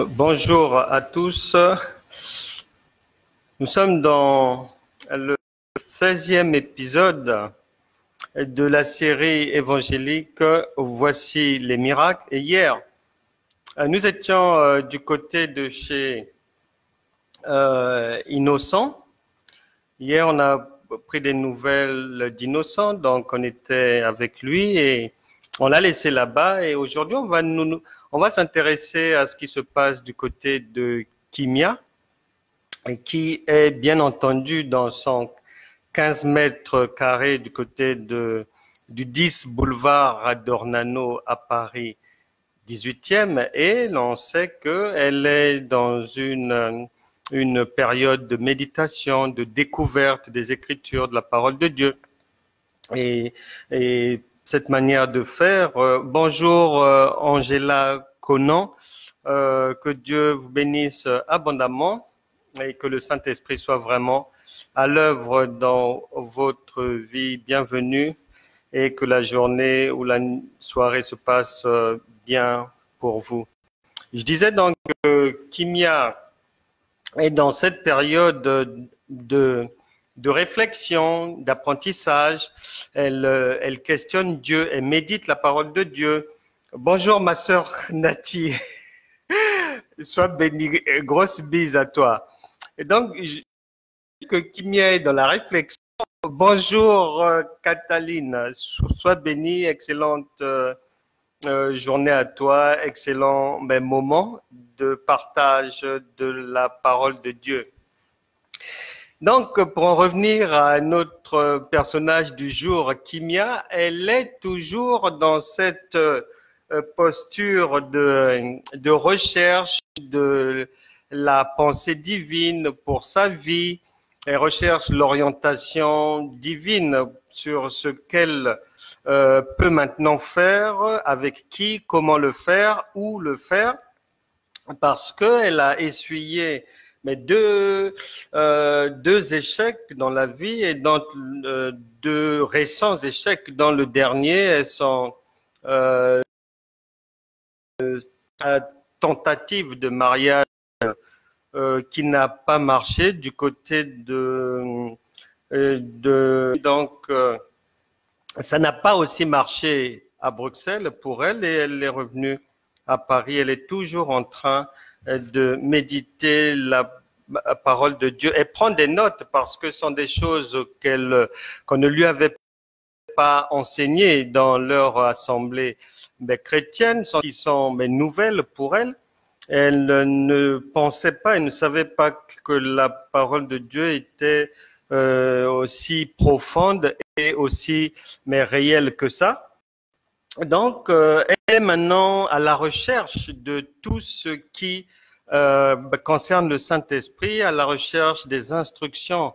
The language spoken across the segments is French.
Bonjour à tous. Nous sommes dans le 16e épisode de la série évangélique Voici les miracles. Et hier, nous étions du côté de chez Innocent. Hier, on a pris des nouvelles d'Innocent, donc on était avec lui et on l'a laissé là-bas. Et aujourd'hui, on va s'intéresser à ce qui se passe du côté de Kimia, qui est bien entendu dans son 15 mètres carrés du côté du 10 boulevard Adornano à Paris 18e, et l'on sait qu'elle est dans une période de méditation, de découverte des Écritures, de la parole de Dieu. Et cette manière de faire, bonjour Angela Conan, que Dieu vous bénisse abondamment et que le Saint-Esprit soit vraiment à l'œuvre dans votre vie. Bienvenue et que la journée ou la soirée se passe bien pour vous. Je disais donc que Kimia est dans cette période de réflexion, d'apprentissage. Elle questionne Dieu, elle médite la parole de Dieu. Bonjour ma sœur Nati, sois bénie, grosse bise à toi. Et donc, que Kimia est dans la réflexion. Bonjour Cataline, sois bénie, excellente journée à toi, excellent moment de partage de la parole de Dieu. Donc, pour en revenir à notre personnage du jour, Kimia, elle est toujours dans cette posture de recherche de la pensée divine pour sa vie. Elle recherche l'orientation divine sur ce qu'elle peut maintenant faire, avec qui, comment le faire, où le faire, parce qu'elle a essuyé deux échecs dans la vie et dans deux récents échecs dans le dernier. Elles sont tentative de mariage qui n'a pas marché du côté donc ça n'a pas aussi marché à Bruxelles pour elle, et elle est revenue à Paris. Elle est toujours en train de méditer la parole de Dieu et prendre des notes, parce que ce sont des choses qu'on ne lui avait pas enseignées dans leur assemblée chrétienne, qui sont nouvelles pour elle. Elle ne pensait pas, elle ne savait pas que la parole de Dieu était aussi profonde et aussi réelle que ça. Donc, elle est maintenant à la recherche de tout ce qui concerne le Saint-Esprit, à la recherche des instructions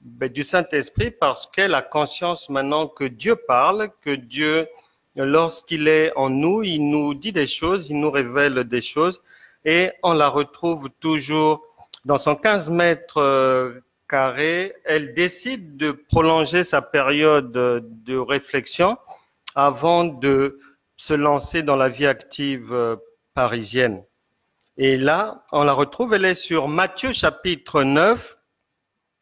du Saint-Esprit, parce qu'elle a conscience maintenant que Dieu parle, que Dieu, lorsqu'il est en nous, il nous dit des choses, il nous révèle des choses, et on la retrouve toujours dans son 15 mètres carrés. Elle décide de prolonger sa période de réflexion avant de se lancer dans la vie active parisienne. Et là, on la retrouve, elle est sur Matthieu chapitre 9,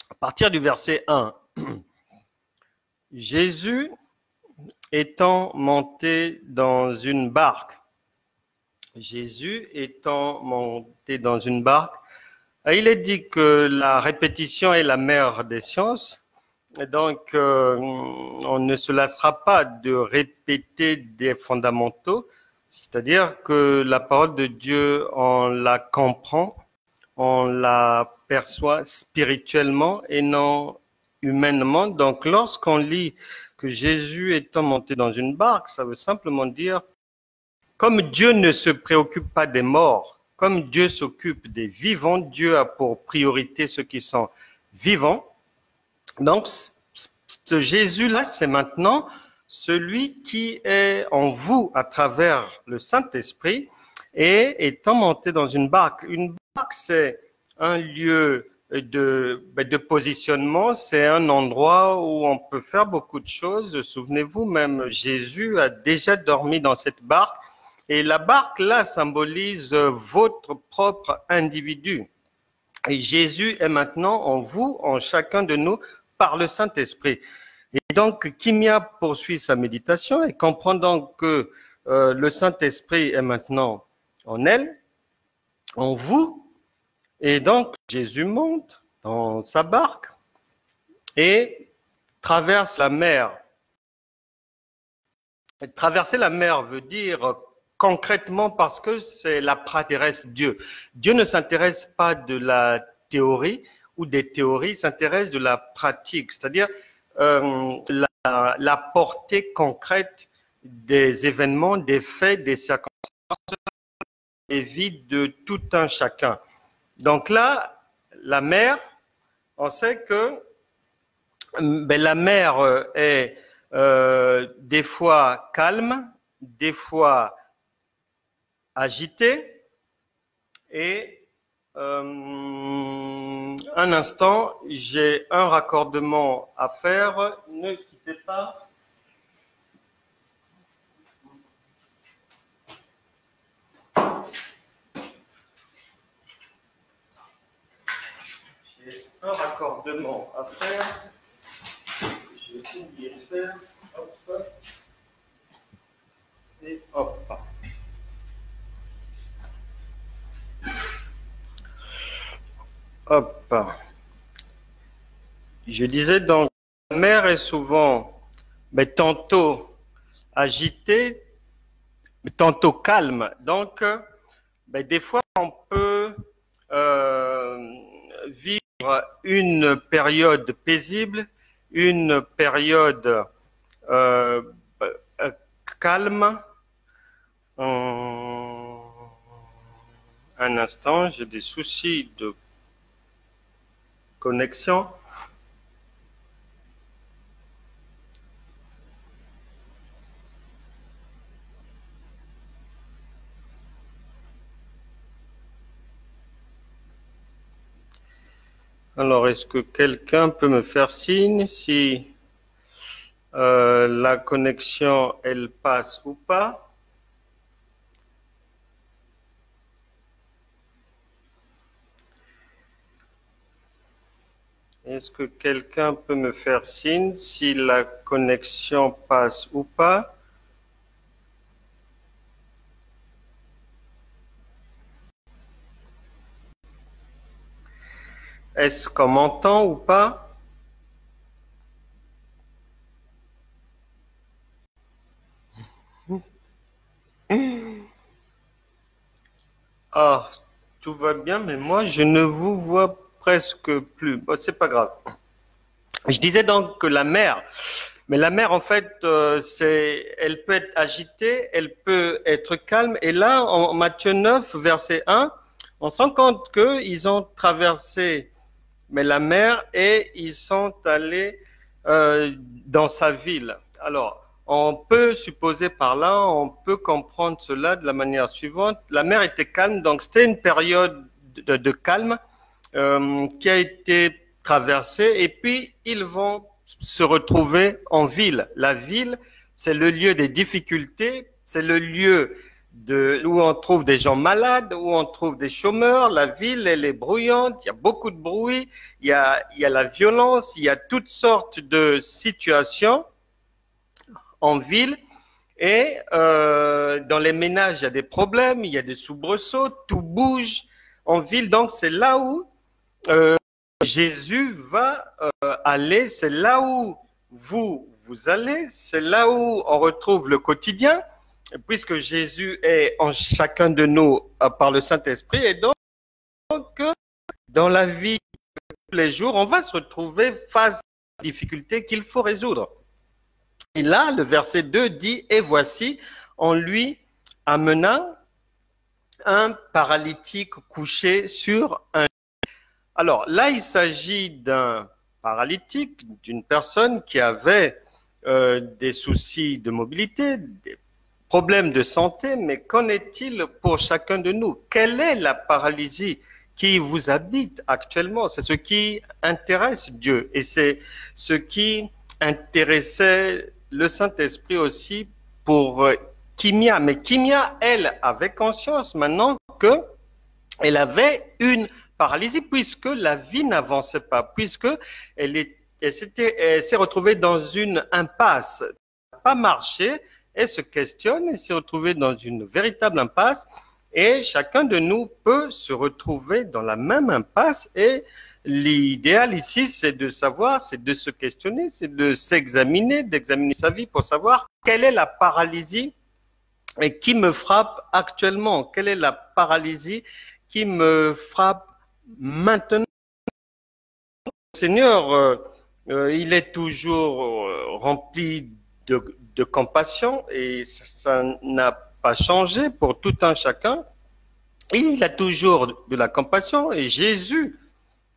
à partir du verset 1. Jésus étant monté dans une barque. Jésus étant monté dans une barque, il est dit que la répétition est la mère des sciences. Et donc, on ne se lassera pas de répéter des fondamentaux, c'est-à-dire que la parole de Dieu, on la comprend, on la perçoit spirituellement et non humainement. Donc, lorsqu'on lit que Jésus étant monté dans une barque, ça veut simplement dire, comme Dieu ne se préoccupe pas des morts, comme Dieu s'occupe des vivants, Dieu a pour priorité ceux qui sont vivants. Donc, ce Jésus-là, c'est maintenant celui qui est en vous à travers le Saint-Esprit, et étant monté dans une barque. Une barque, c'est un lieu de positionnement, c'est un endroit où on peut faire beaucoup de choses. Souvenez-vous, même Jésus a déjà dormi dans cette barque, Et la barque, là, symbolise votre propre individu. Et Jésus est maintenant en vous, en chacun de nous, par le Saint-Esprit. Et donc, Kimia poursuit sa méditation et comprenant que le Saint-Esprit est maintenant en elle, en vous, et donc Jésus monte dans sa barque et traverse la mer. Et traverser la mer veut dire concrètement parce que c'est la pratique Dieu. Dieu ne s'intéresse pas de la théorie ou des théories, il s'intéresse de la pratique, c'est-à-dire la portée concrète des événements, des faits, des circonstances et vie de tout un chacun. Donc là, la mer, on sait que la mer est des fois calme, des fois agitée, et un instant, j'ai un raccordement à faire, ne quittez pas. J'ai un raccordement à faire. J'ai oublié de faire. Hop. Et hop. Hop. Je disais donc, la mer est souvent, mais tantôt agitée, tantôt calme. Donc, des fois, on peut vivre une période paisible, une période calme. Un instant, j'ai des soucis de connexion. Alors, est-ce que quelqu'un peut me faire signe si la connexion, elle passe ou pas? Est-ce que quelqu'un peut me faire signe si la connexion passe ou pas? Est-ce qu'on m'entend ou pas? Ah, tout va bien, mais moi, je ne vous vois presque plus. Bon, c'est pas grave. Je disais donc que la mer, mais la mer, en fait, elle peut être agitée, elle peut être calme. Et là, en Matthieu 9, verset 1, on se rend compte qu'ils ont traversé la mer et ils sont allés dans sa ville. Alors, on peut supposer par là, on peut comprendre cela de la manière suivante. La mer était calme, donc c'était une période de calme qui a été traversée et puis ils vont se retrouver en ville. La ville, c'est le lieu des difficultés, c'est le lieu où on trouve des gens malades, où on trouve des chômeurs. La ville, elle est bruyante, il y a beaucoup de bruit, il y a la violence, il y a toutes sortes de situations en ville. Et dans les ménages, il y a des problèmes, il y a des soubresauts, tout bouge en ville. Donc c'est là où Jésus va aller, c'est là où vous allez, c'est là où on retrouve le quotidien, puisque Jésus est en chacun de nous par le Saint-Esprit. Et donc, dans la vie de tous les jours, on va se retrouver face à des difficultés qu'il faut résoudre. Et là, le verset 2 dit, « Et voici, on lui amena un paralytique couché sur un lit. » Alors là, il s'agit d'un paralytique, d'une personne qui avait des soucis de mobilité, des problèmes de santé, mais qu'en est-il pour chacun de nous? Quelle est la paralysie qui vous habite actuellement? C'est ce qui intéresse Dieu et c'est ce qui intéressait le Saint-Esprit aussi pour Kimia. Mais Kimia, elle, avait conscience maintenant qu'elle avait une paralysie, puisque la vie n'avançait pas, puisque elle s'est retrouvée dans une impasse. Elle n'a pas marché, elle se questionne, elle s'est retrouvée dans une véritable impasse, et chacun de nous peut se retrouver dans la même impasse. Et l'idéal ici, c'est de savoir, c'est de se questionner, c'est de s'examiner, d'examiner sa vie pour savoir quelle est la paralysie et qui me frappe actuellement, quelle est la paralysie qui me frappe maintenant. Le Seigneur, il est toujours rempli de compassion, et ça n'a pas changé pour tout un chacun. Il a toujours de la compassion, et Jésus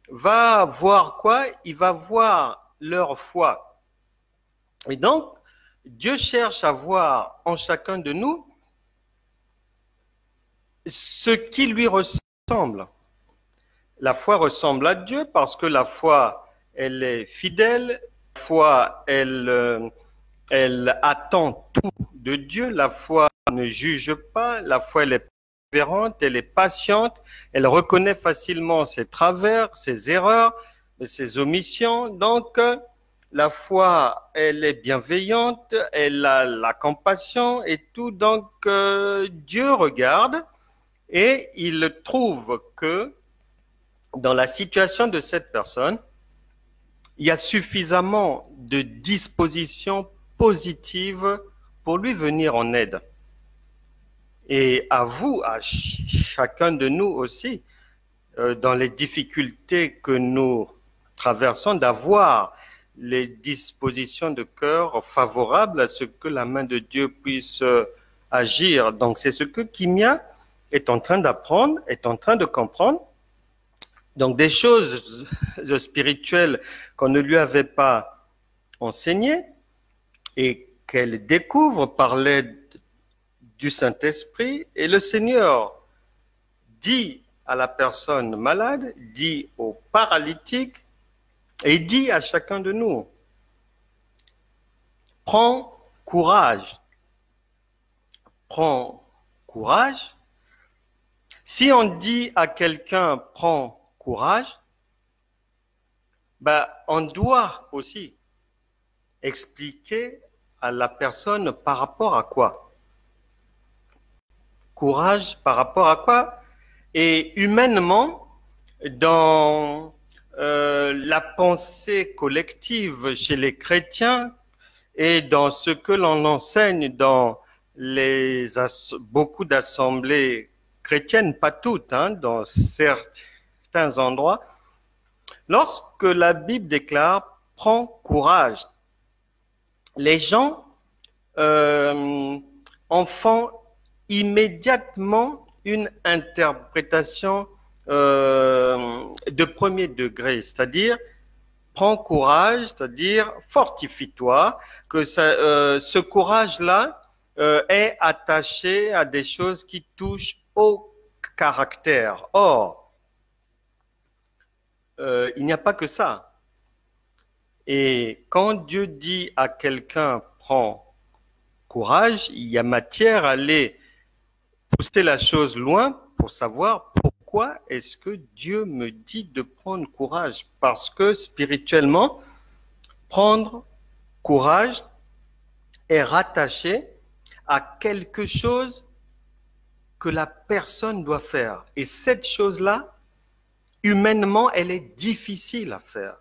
va voir quoi? Il va voir leur foi. Et donc, Dieu cherche à voir en chacun de nous ce qui lui ressemble. La foi ressemble à Dieu parce que la foi, elle est fidèle. La foi, elle attend tout de Dieu. La foi ne juge pas. La foi, elle est persévérante, elle est patiente. Elle reconnaît facilement ses travers, ses erreurs, ses omissions. Donc, la foi, elle est bienveillante, elle a la compassion et tout. Donc, Dieu regarde et il trouve que dans la situation de cette personne, il y a suffisamment de dispositions positives pour lui venir en aide. Et à vous, à chacun de nous aussi, dans les difficultés que nous traversons, d'avoir les dispositions de cœur favorables à ce que la main de Dieu puisse agir. Donc c'est ce que Kimia est en train d'apprendre, est en train de comprendre. Donc des choses spirituelles qu'on ne lui avait pas enseignées et qu'elle découvre par l'aide du Saint-Esprit. Et le Seigneur dit à la personne malade, dit au paralytique et dit à chacun de nous, prends courage. Prends courage. Si on dit à quelqu'un, prends courage, on doit aussi expliquer à la personne par rapport à quoi. Courage par rapport à quoi? Et humainement, dans la pensée collective chez les chrétiens et dans ce que l'on enseigne dans beaucoup d'assemblées chrétiennes, pas toutes, dans certains endroits, lorsque la Bible déclare « prends courage », les gens en font immédiatement une interprétation de premier degré, c'est-à-dire prends courage, c'est-à-dire fortifie-toi, que ce courage-là est attaché à des choses qui touchent au caractère. Or, il n'y a pas que ça. Et quand Dieu dit à quelqu'un prends courage, il y a matière à aller pousser la chose loin pour savoir pourquoi est-ce que Dieu me dit de prendre courage. Parce que spirituellement, prendre courage est rattaché à quelque chose que la personne doit faire. Et cette chose-là, humainement, elle est difficile à faire.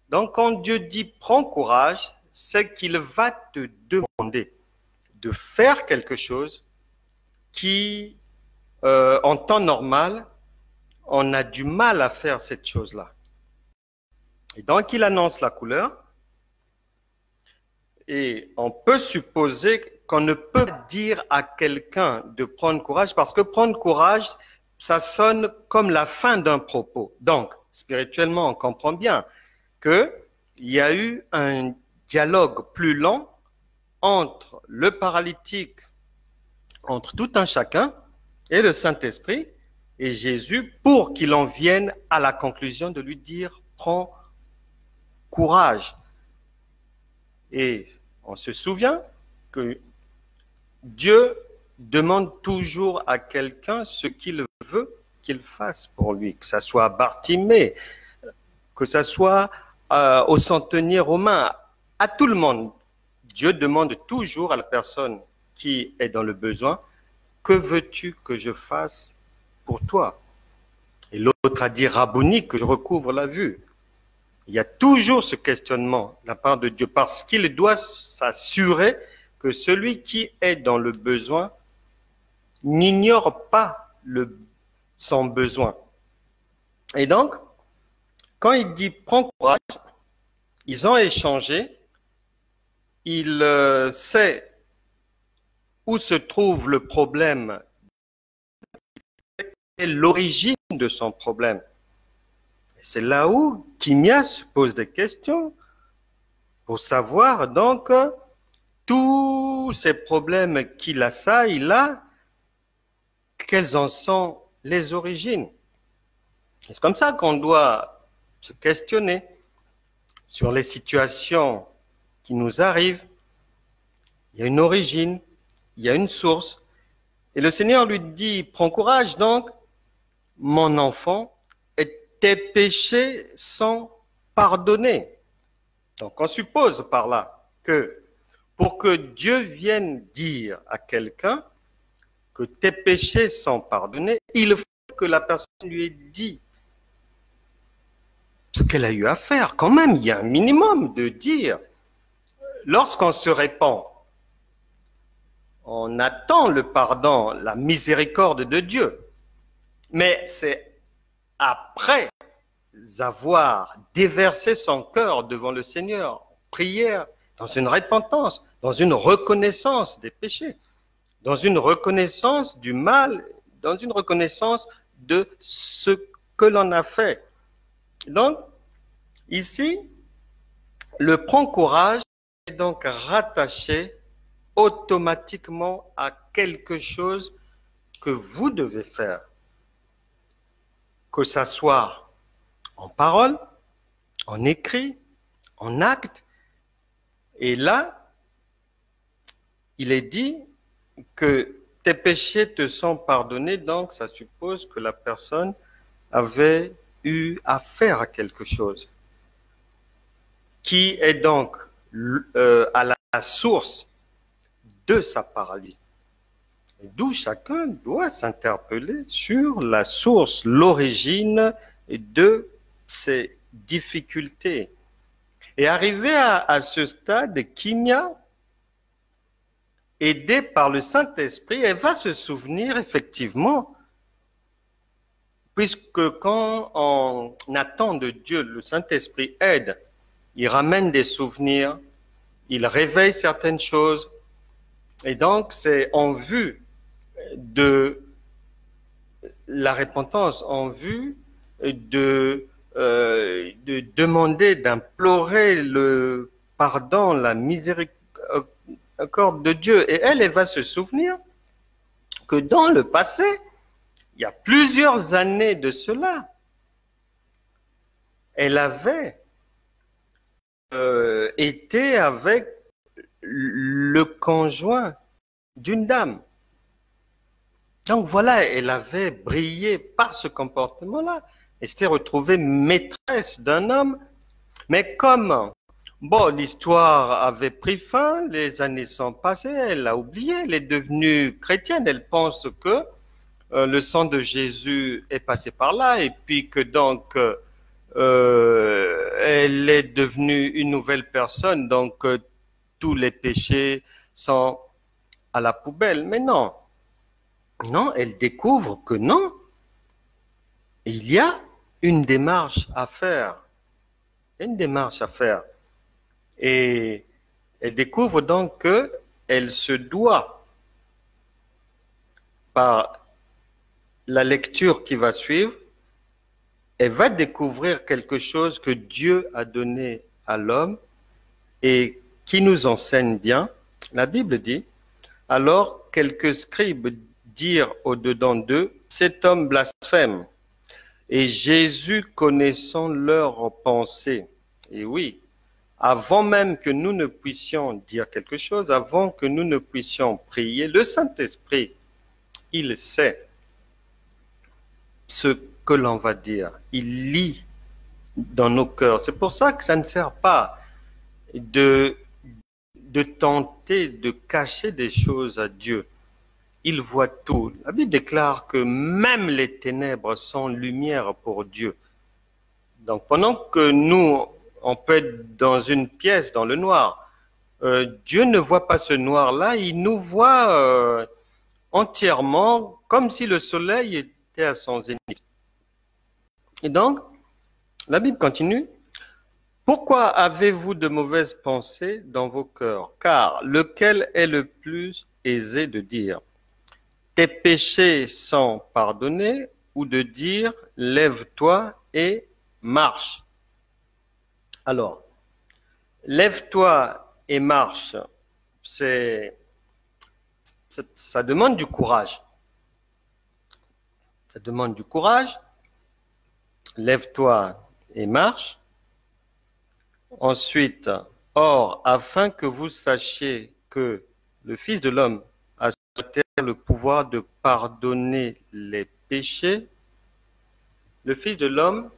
Donc, quand Dieu dit « prends courage », c'est qu'il va te demander de faire quelque chose qui, en temps normal, on a du mal à faire cette chose-là. Et donc, il annonce la couleur. Et on peut supposer qu'on ne peut pas dire à quelqu'un de prendre courage parce que prendre courage, ça sonne comme la fin d'un propos. Donc, spirituellement, on comprend bien qu'il y a eu un dialogue plus long entre le paralytique, entre tout un chacun et le Saint-Esprit et Jésus pour qu'il en vienne à la conclusion de lui dire « prends courage ». Et on se souvient que Dieu demande toujours à quelqu'un ce qu'il veut qu'il fasse pour lui, que ce soit à Bartimée, que ce soit au centenier romain, à tout le monde. Dieu demande toujours à la personne qui est dans le besoin, que veux-tu que je fasse pour toi? Et l'autre a dit, Rabouni, que je recouvre la vue. Il y a toujours ce questionnement de la part de Dieu, parce qu'il doit s'assurer que celui qui est dans le besoin n'ignore pas son besoin. Et donc, quand il dit « prends courage », ils ont échangé, il sait où se trouve le problème et l'origine de son problème. C'est là où Kimia se pose des questions pour savoir donc tous ces problèmes qu'il assaillent là, quelles en sont les origines. C'est comme ça qu'on doit se questionner sur les situations qui nous arrivent. Il y a une origine, il y a une source. Et le Seigneur lui dit, prends courage donc, mon enfant, et tes péchés sont pardonnés. Donc on suppose par là que pour que Dieu vienne dire à quelqu'un que tes péchés sont pardonnés, il faut que la personne lui ait dit ce qu'elle a eu à faire. Quand même, il y a un minimum de dire. Lorsqu'on se répand, on attend le pardon, la miséricorde de Dieu. Mais c'est après avoir déversé son cœur devant le Seigneur, prière, dans une repentance, dans une reconnaissance des péchés, dans une reconnaissance du mal, dans une reconnaissance de ce que l'on a fait. Donc, ici, le prends courage est donc rattaché automatiquement à quelque chose que vous devez faire, que ça soit en parole, en écrit, en acte. Et là, il est dit que tes péchés te sont pardonnés, donc ça suppose que la personne avait eu affaire à quelque chose qui est donc à la source de sa paralysie. D'où chacun doit s'interpeller sur la source, l'origine de ses difficultés. Et arrivé à ce stade, Kimia, aidée par le Saint-Esprit, elle va se souvenir effectivement, puisque quand on attend de Dieu, le Saint-Esprit aide, il ramène des souvenirs, il réveille certaines choses, et donc c'est en vue de la repentance, en vue de demander, d'implorer le pardon, la miséricorde de Dieu. Et elle va se souvenir que dans le passé, il y a plusieurs années de cela, elle avait été avec le conjoint d'une dame. Donc voilà, elle avait brillé par ce comportement-là. Elle s'était retrouvée maîtresse d'un homme. Mais comme, bon, l'histoire avait pris fin, les années sont passées, elle a oublié, elle est devenue chrétienne. Elle pense que le sang de Jésus est passé par là et puis que donc elle est devenue une nouvelle personne. Donc tous les péchés sont à la poubelle. Mais non. Non, elle découvre que non, il y a une démarche à faire. Une démarche à faire. Et elle découvre donc qu'elle se doit, par la lecture qui va suivre, elle va découvrir quelque chose que Dieu a donné à l'homme et qui nous enseigne bien. La Bible dit, alors quelques scribes dirent au-dedans d'eux, cet homme blasphème. Et Jésus, connaissant leurs pensées, et oui, avant même que nous ne puissions dire quelque chose, avant que nous ne puissions prier, le Saint-Esprit, il sait ce que l'on va dire. Il lit dans nos cœurs. C'est pour ça que ça ne sert pas de tenter de cacher des choses à Dieu. Il voit tout. La Bible déclare que même les ténèbres sont lumière pour Dieu. Donc pendant que nous, on peut être dans une pièce, dans le noir, Dieu ne voit pas ce noir-là, il nous voit entièrement comme si le soleil était à son zénith. Et donc, la Bible continue. Pourquoi avez-vous de mauvaises pensées dans vos cœurs? Car lequel est le plus aisé de dire, tes péchés sont pardonnés, ou de dire, lève-toi et marche? Alors, lève-toi et marche, ça demande du courage. Ça demande du courage. Lève-toi et marche. Ensuite, or, afin que vous sachiez que le Fils de l'homme a sur la terre le pouvoir de pardonner les péchés, le Fils de l'homme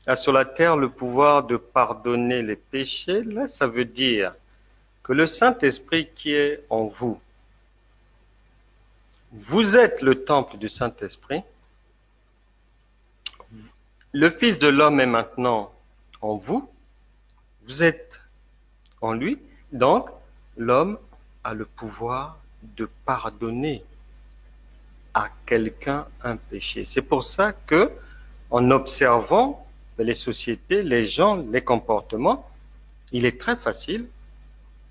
a sur la terre le pouvoir de pardonner les péchés, là, ça veut dire que le Saint-Esprit qui est en vous, vous êtes le temple du Saint-Esprit, le Fils de l'homme est maintenant en vous, vous êtes en lui, donc l'homme a le pouvoir de pardonner à quelqu'un un péché. C'est pour ça que, en observant les sociétés, les gens, les comportements, il est très facile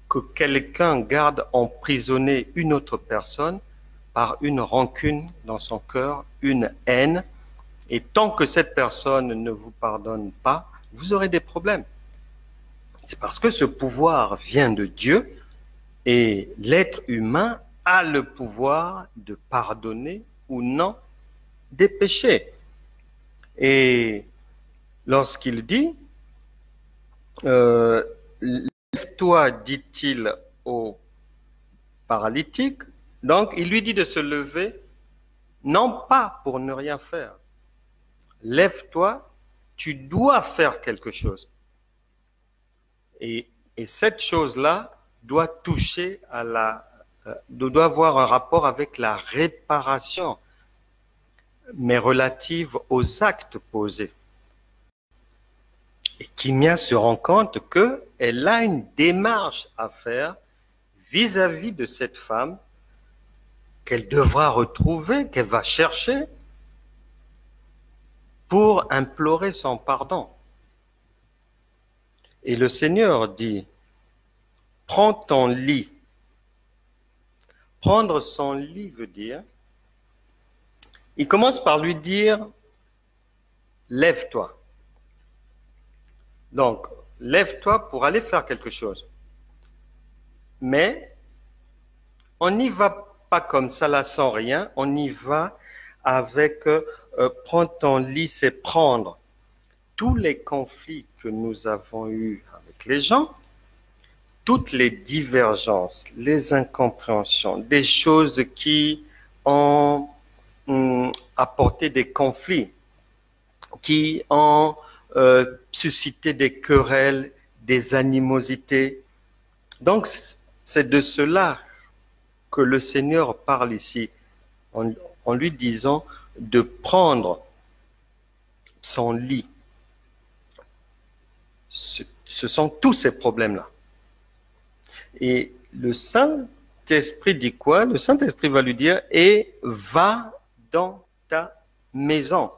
que quelqu'un garde emprisonné une autre personne par une rancune dans son cœur, une haine, et tant que cette personne ne vous pardonne pas, vous aurez des problèmes. C'est parce que ce pouvoir vient de Dieu et l'être humain a le pouvoir de pardonner ou non des péchés. Et lorsqu'il dit, lève-toi, dit-il au paralytique, donc il lui dit de se lever, non pas pour ne rien faire. Lève-toi, tu dois faire quelque chose. Et cette chose-là doit toucher doit avoir un rapport avec la réparation, mais relative aux actes posés. Et Kimia se rend compte qu'elle a une démarche à faire vis-à-vis de cette femme qu'elle devra retrouver, qu'elle va chercher pour implorer son pardon. Et le Seigneur dit, prends ton lit. Prendre son lit veut dire, il commence par lui dire, lève-toi. Donc, lève-toi pour aller faire quelque chose. Mais, on n'y va pas comme ça, là, sans rien. On y va avec, prendre ton lit, c'est prendre tous les conflits que nous avons eus avec les gens, toutes les divergences, les incompréhensions, des choses qui ont apporté des conflits, qui ont suscité des querelles, des animosités. Donc, c'est de cela que le Seigneur parle ici, en lui disant de prendre son lit. Ce sont tous ces problèmes-là. Et le Saint-Esprit dit quoi? Le Saint-Esprit va lui dire, et va dans ta maison.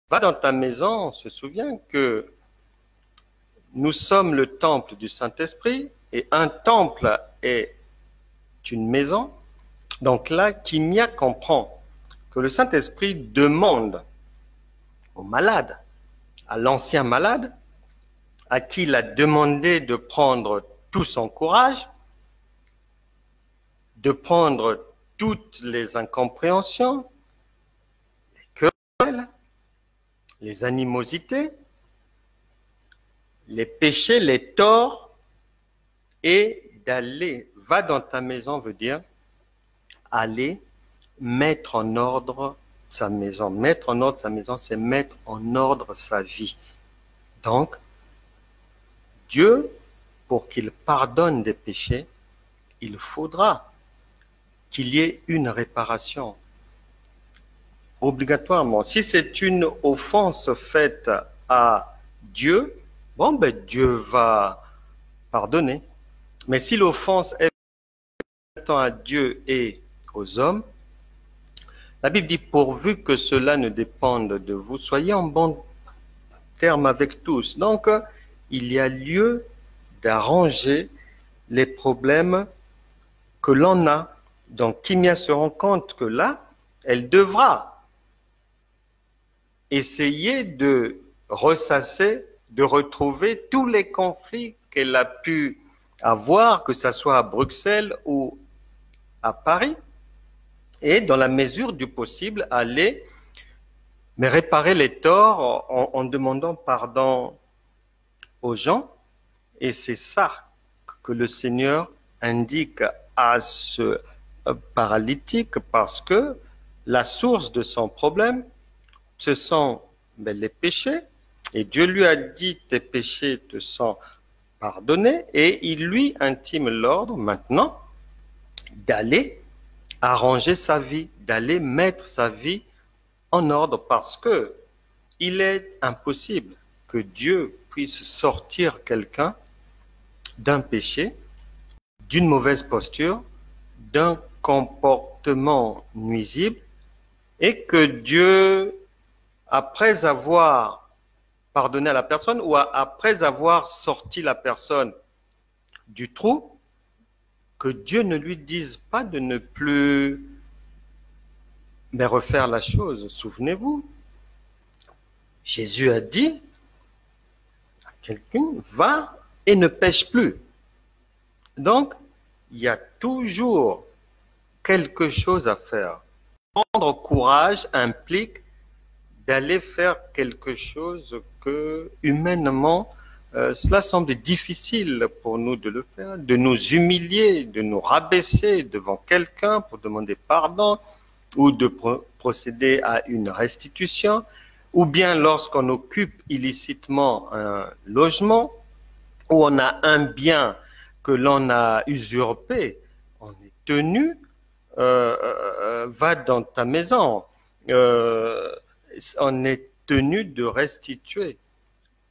Va dans ta maison, on se souvient que nous sommes le temple du Saint-Esprit, et un temple est une maison. Donc là, Kimia comprend que le Saint-Esprit demande au malade, à l'ancien malade, à qui il a demandé de prendre tout son courage, de prendre toutes les incompréhensions, les querelles, les animosités, les péchés, les torts, et d'aller, va dans ta maison veut dire aller mettre en ordre sa maison. Mettre en ordre sa maison, c'est mettre en ordre sa vie. Donc, Dieu, pour qu'il pardonne des péchés, il faudra qu'il y ait une réparation. Obligatoirement. Si c'est une offense faite à Dieu, bon, ben Dieu va pardonner. Mais si l'offense est faite à Dieu et aux hommes, la Bible dit, pourvu que cela ne dépende de vous, soyez en bon terme avec tous. Donc, il y a lieu d'arranger les problèmes que l'on a. Donc, Kimia se rend compte que là, elle devra essayer de ressasser, de retrouver tous les conflits qu'elle a pu avoir, que ce soit à Bruxelles ou à Paris, et dans la mesure du possible, aller mais réparer les torts en demandant pardon aux gens. Et c'est ça que le Seigneur indique à ce paralytique, parce que la source de son problème, ce sont les péchés. Et Dieu lui a dit, tes péchés te sont pardonnés. Et il lui intime l'ordre maintenant d'aller arranger sa vie, d'aller mettre sa vie en ordre, parce que il est impossible que Dieu puisse sortir quelqu'un d'un péché, d'une mauvaise posture, d'un comportement nuisible, et que Dieu, après avoir pardonné à la personne ou après avoir sorti la personne du trou, que Dieu ne lui dise pas de ne plus refaire la chose. Souvenez-vous, Jésus a dit à quelqu'un, va et ne pêche plus. Donc, il y a toujours quelque chose à faire. Prendre courage implique d'aller faire quelque chose que, humainement, cela semble difficile pour nous de le faire, de nous humilier, de nous rabaisser devant quelqu'un pour demander pardon, ou de procéder à une restitution, ou bien lorsqu'on occupe illicitement un logement, ou on a un bien que l'on a usurpé, on est tenu, va dans ta maison, on est tenu de restituer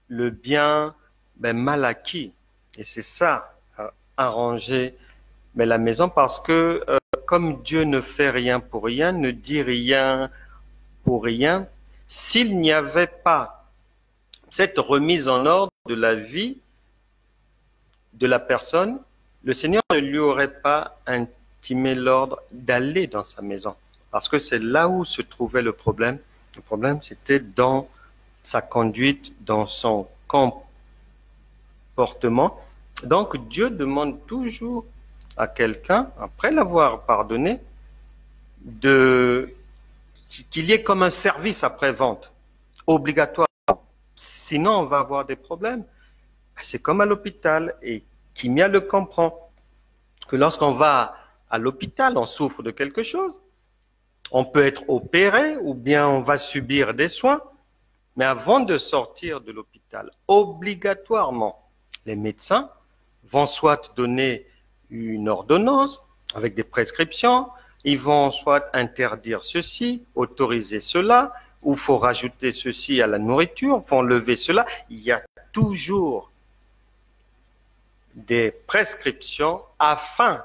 le bien mal acquis. Et c'est ça, arranger la maison, parce que comme Dieu ne fait rien pour rien, ne dit rien pour rien, s'il n'y avait pas cette remise en ordre de la vie de la personne, le Seigneur ne lui aurait pas intimé l'ordre d'aller dans sa maison. Parce que c'est là où se trouvait le problème. Le problème, c'était dans sa conduite, dans son comportement. Donc, Dieu demande toujours à quelqu'un, après l'avoir pardonné, qu'il y ait comme un service après-vente, obligatoire. Sinon, on va avoir des problèmes. C'est comme à l'hôpital, et Kimia le comprend, que lorsqu'on va à l'hôpital, on souffre de quelque chose, on peut être opéré, ou bien on va subir des soins, mais avant de sortir de l'hôpital, obligatoirement, les médecins vont soit donner une ordonnance avec des prescriptions, ils vont soit interdire ceci, autoriser cela, ou il faut rajouter ceci à la nourriture, vont lever cela. Il y a toujours des prescriptions afin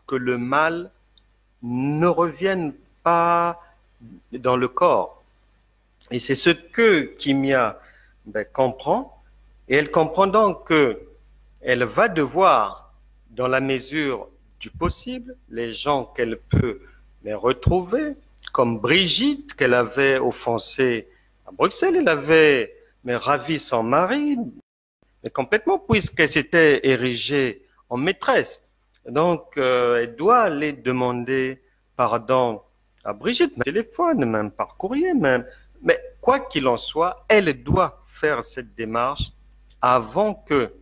que le mal ne revienne pas dans le corps. Et c'est ce que Kimia comprend. Et elle comprend donc qu'elle va devoir, dans la mesure du possible, les gens qu'elle peut les retrouver, comme Brigitte, qu'elle avait offensée à Bruxelles, elle avait ravi son mari, mais complètement, puisqu'elle s'était érigée en maîtresse. Donc, elle doit aller demander pardon à Brigitte, même téléphone, même par courrier, même. Mais quoi qu'il en soit, elle doit faire cette démarche avant que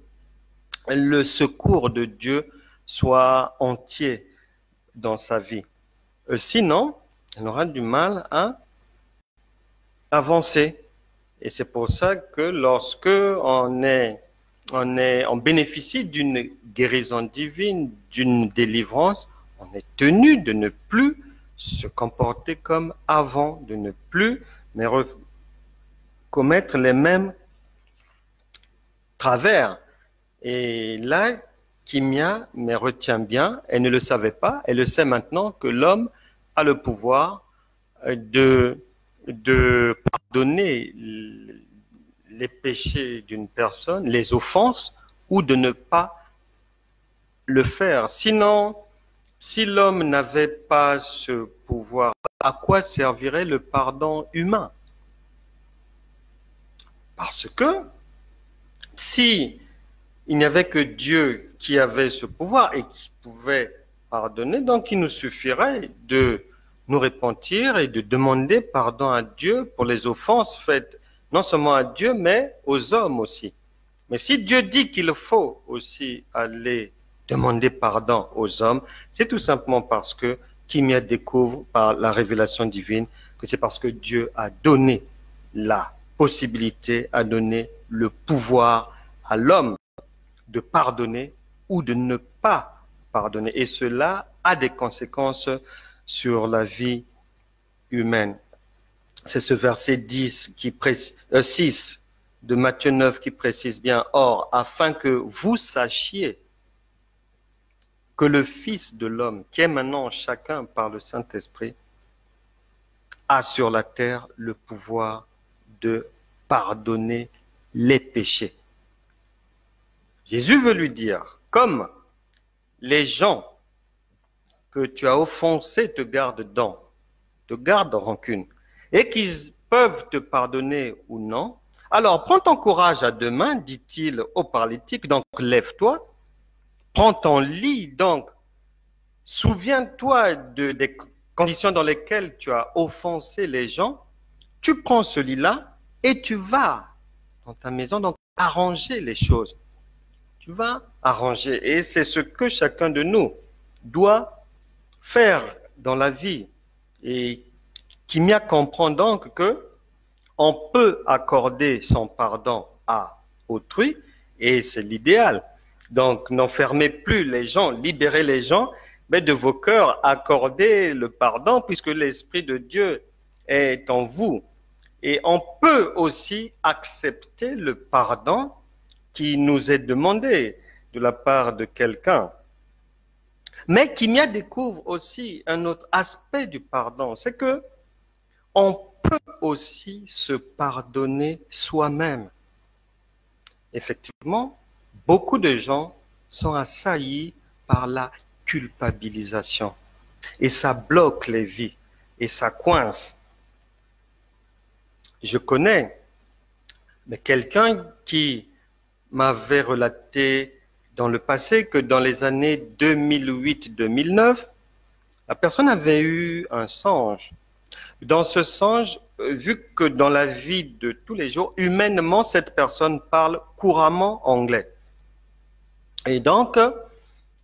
le secours de Dieu soit entier dans sa vie. Sinon, elle aura du mal à avancer. Et c'est pour ça que lorsque on bénéficie d'une guérison divine, d'une délivrance, on est tenu de ne plus se comporter comme avant, de ne plus commettre les mêmes travers. Et là, Kimia me retient bien, elle ne le savait pas, elle le sait maintenant que l'homme a le pouvoir de pardonner les péchés d'une personne, les offenses, ou de ne pas le faire. Sinon, si l'homme n'avait pas ce pouvoir, à quoi servirait le pardon humain? Parce que si il n'y avait que Dieu qui avait ce pouvoir et qui pouvait pardonner, donc il nous suffirait de nous repentir et de demander pardon à Dieu pour les offenses faites non seulement à Dieu, mais aux hommes aussi. Mais si Dieu dit qu'il faut aussi aller demander pardon aux hommes, c'est tout simplement parce que Kimia découvre par la révélation divine que c'est parce que Dieu a donné la possibilité, a donné le pouvoir à l'homme de pardonner ou de ne pas pardonner. Et cela a des conséquences sur la vie humaine. C'est ce verset 6 de Matthieu 9 qui précise bien, « Or, afin que vous sachiez que le Fils de l'homme, qui est maintenant chacun par le Saint-Esprit, a sur la terre le pouvoir de pardonner les péchés. » Jésus veut lui dire, comme les gens que tu as offensés te gardent rancune, et qu'ils peuvent te pardonner ou non, alors prends ton courage à deux mains, dit-il au paralytique, donc lève-toi, prends ton lit, donc souviens-toi des conditions dans lesquelles tu as offensé les gens, tu prends ce lit-là et tu vas dans ta maison, donc arranger les choses. Tu vas arranger. Et c'est ce que chacun de nous doit faire dans la vie. Et Kimia comprend donc que on peut accorder son pardon à autrui, et c'est l'idéal. Donc, n'enfermez plus les gens, libérez les gens, mais de vos cœurs, accordez le pardon, puisque l'Esprit de Dieu est en vous. Et on peut aussi accepter le pardon qui nous est demandé de la part de quelqu'un. Mais Kimia découvre aussi un autre aspect du pardon, c'est que on peut aussi se pardonner soi-même. Effectivement, beaucoup de gens sont assaillis par la culpabilisation et ça bloque les vies et ça coince. Je connais quelqu'un qui m'avait relaté dans le passé que dans les années 2008-2009, la personne avait eu un songe. Dans ce songe, vu que dans la vie de tous les jours, humainement, cette personne parle couramment anglais. Et donc,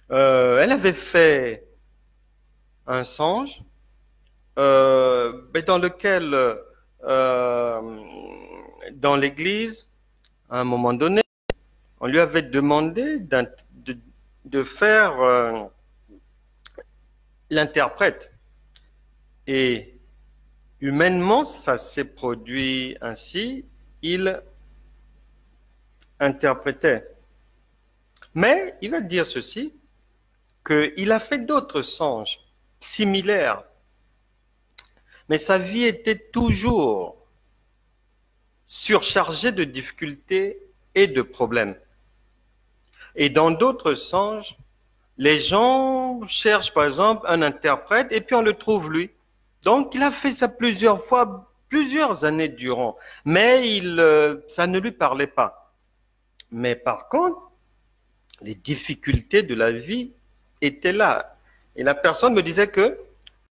elle avait fait un songe dans lequel, dans l'église, à un moment donné, on lui avait demandé de faire l'interprète. Et humainement, ça s'est produit ainsi, il interprétait. Mais il va dire ceci, qu'il a fait d'autres songes similaires, mais sa vie était toujours surchargée de difficultés et de problèmes. Et dans d'autres songes, les gens cherchent par exemple un interprète et puis on le trouve lui. Donc il a fait ça plusieurs fois, plusieurs années durant, mais ça ne lui parlait pas. Mais par contre, les difficultés de la vie étaient là. Et la personne me disait que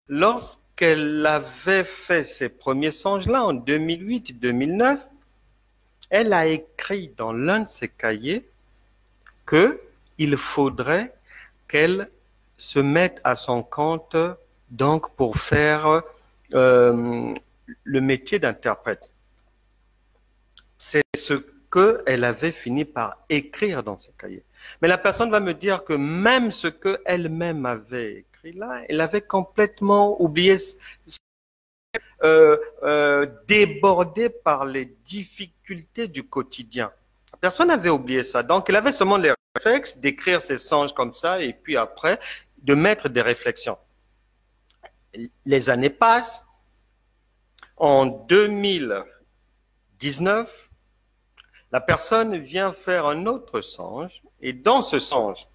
lorsqu'elle avait fait ses premiers songes-là en 2008-2009, elle a écrit dans l'un de ses cahiers qu'il faudrait qu'elle se mette à son compte donc pour faire le métier d'interprète. C'est ce qu'elle avait fini par écrire dans ses cahiers. Mais la personne va me dire que même ce qu'elle-même avait écrit là, elle avait complètement oublié, débordée par les difficultés du quotidien. La personne avait oublié ça. Donc, elle avait seulement les réflexes d'écrire ses songes comme ça et puis après, de mettre des réflexions. Les années passent. En 2019, la personne vient faire un autre songe et dans ce songe,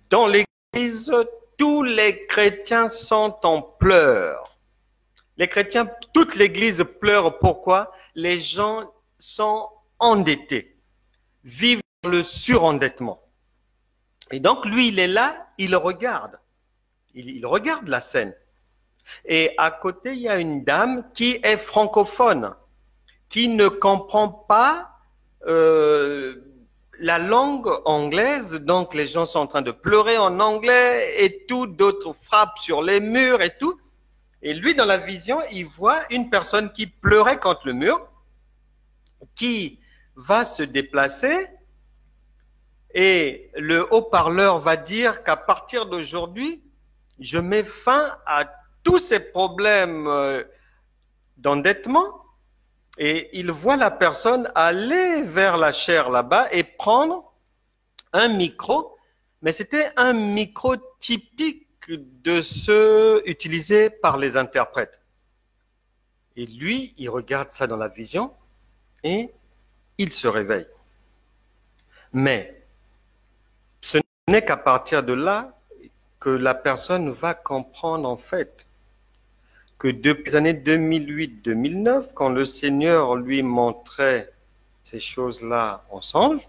dans l'église, tous les chrétiens sont en pleurs. Les chrétiens, toute l'église pleure. Pourquoi? Les gens sont endettés, vivent le surendettement. Et donc, lui, il est là, il regarde. Il regarde la scène. Et à côté, il y a une dame qui est francophone, qui ne comprend pas la langue anglaise. Donc, les gens sont en train de pleurer en anglais et tout, d'autres frappent sur les murs et tout. Et lui, dans la vision, il voit une personne qui pleurait contre le mur, qui va se déplacer et le haut-parleur va dire qu'à partir d'aujourd'hui, je mets fin à tous ces problèmes d'endettement. Et il voit la personne aller vers la chaire là-bas et prendre un micro, mais c'était un micro typique de ceux utilisés par les interprètes. Et lui, il regarde ça dans la vision et il se réveille. Mais ce n'est qu'à partir de là que la personne va comprendre en fait que depuis les années 2008-2009, quand le Seigneur lui montrait ces choses-là en songe,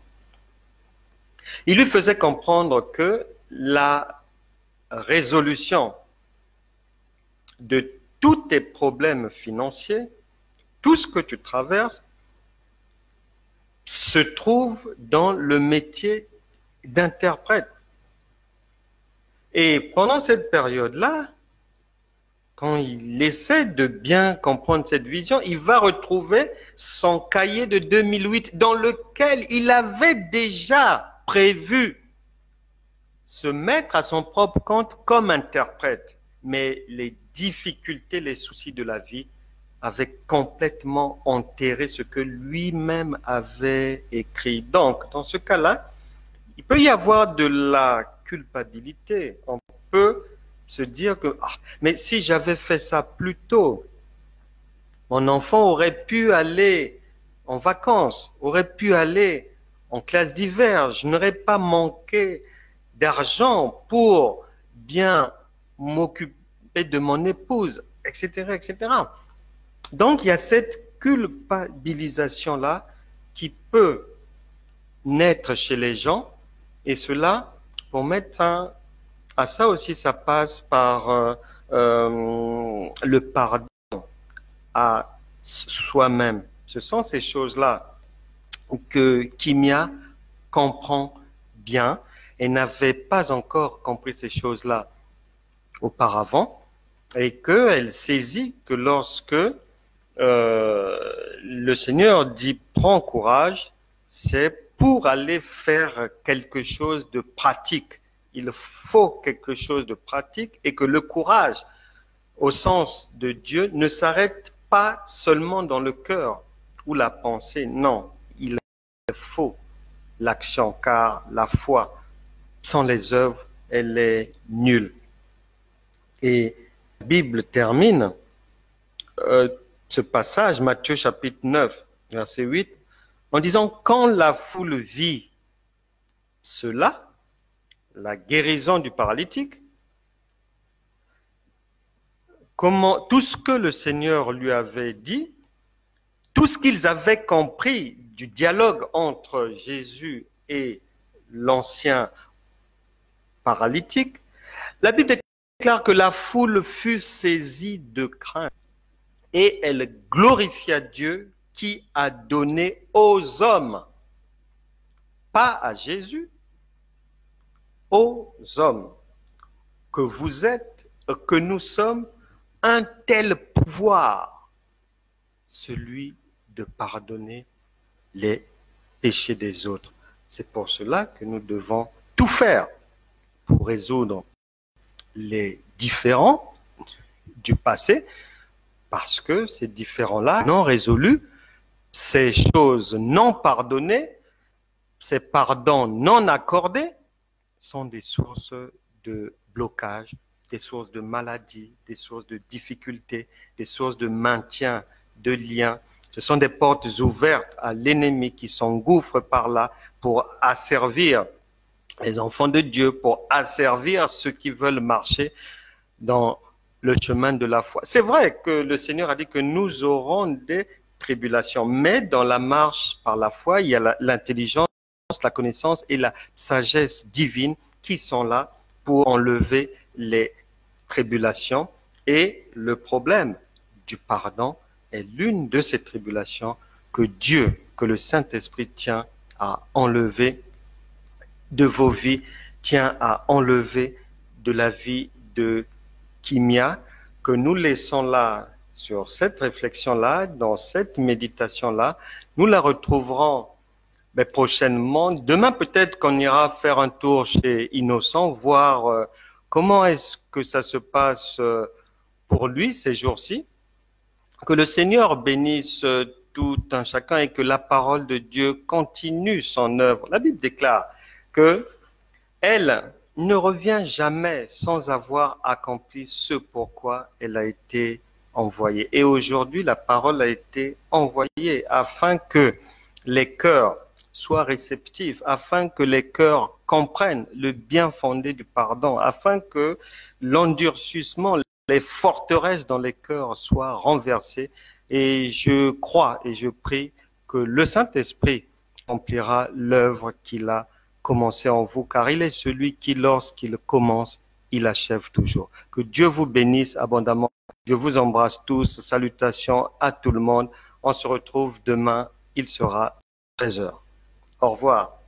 il lui faisait comprendre que la résolution de tous tes problèmes financiers, tout ce que tu traverses, se trouve dans le métier d'interprète. Et pendant cette période-là, quand il essaie de bien comprendre cette vision, il va retrouver son cahier de 2008 dans lequel il avait déjà prévu se mettre à son propre compte comme interprète. Mais les difficultés, les soucis de la vie avaient complètement enterré ce que lui-même avait écrit. Donc, dans ce cas-là, il peut y avoir de la culpabilité. On peut se dire que, mais si j'avais fait ça plus tôt, mon enfant aurait pu aller en vacances, aurait pu aller en classe d'hiver, je n'aurais pas manqué d'argent pour bien m'occuper de mon épouse, etc., etc. Donc, il y a cette culpabilisation-là qui peut naître chez les gens, et cela, pour mettre fin à ça aussi, ça passe par le pardon à soi-même. Ce sont ces choses-là que Kimia comprend bien et n'avait pas encore compris ces choses-là auparavant, et qu'elle saisit que lorsque le Seigneur dit « prends courage », c'est pour aller faire quelque chose de pratique. Il faut quelque chose de pratique et que le courage, au sens de Dieu, ne s'arrête pas seulement dans le cœur ou la pensée. Non, il faut l'action, car la foi, sans les œuvres, elle est nulle. Et la Bible termine ce passage, Matthieu chapitre 9, verset 8, en disant « Quand la foule vit cela, la guérison du paralytique, tout ce que le Seigneur lui avait dit, tout ce qu'ils avaient compris du dialogue entre Jésus et l'ancien paralytique, la Bible déclare que la foule fut saisie de crainte et elle glorifia Dieu qui a donné aux hommes, pas à Jésus, aux hommes, que vous êtes, que nous sommes, un tel pouvoir, celui de pardonner les péchés des autres. C'est pour cela que nous devons tout faire pour résoudre les différends du passé, parce que ces différends-là non résolus, ces choses non pardonnées, ces pardons non accordés sont des sources de blocage, des sources de maladie, des sources de difficultés, des sources de maintien, de liens. Ce sont des portes ouvertes à l'ennemi qui s'engouffre par là pour asservir les enfants de Dieu, pour asservir ceux qui veulent marcher dans le chemin de la foi. C'est vrai que le Seigneur a dit que nous aurons des tribulations, mais dans la marche par la foi, il y a l'intelligence, la connaissance et la sagesse divine qui sont là pour enlever les tribulations. Et le problème du pardon est l'une de ces tribulations que Dieu, que le Saint-Esprit tient à enlever de vos vies, tient à enlever de la vie de Kimia, que nous laissons là, sur cette réflexion-là, dans cette méditation-là. Nous la retrouverons prochainement. Demain, peut-être qu'on ira faire un tour chez Innocent, voir comment est-ce que ça se passe pour lui ces jours-ci. Que le Seigneur bénisse tout un chacun et que la parole de Dieu continue son œuvre. La Bible déclare que elle ne revient jamais sans avoir accompli ce pourquoi elle a été envoyée. Et aujourd'hui, la parole a été envoyée afin que les cœurs soient réceptifs, afin que les cœurs comprennent le bien fondé du pardon, afin que l'endurcissement, les forteresses dans les cœurs soient renversées. Et je crois et je prie que le Saint-Esprit accomplira l'œuvre qu'il a commencé en vous, car il est celui qui, lorsqu'il commence, il achève toujours. Que Dieu vous bénisse abondamment. Je vous embrasse tous. Salutations à tout le monde. On se retrouve demain. Il sera 13h. Au revoir.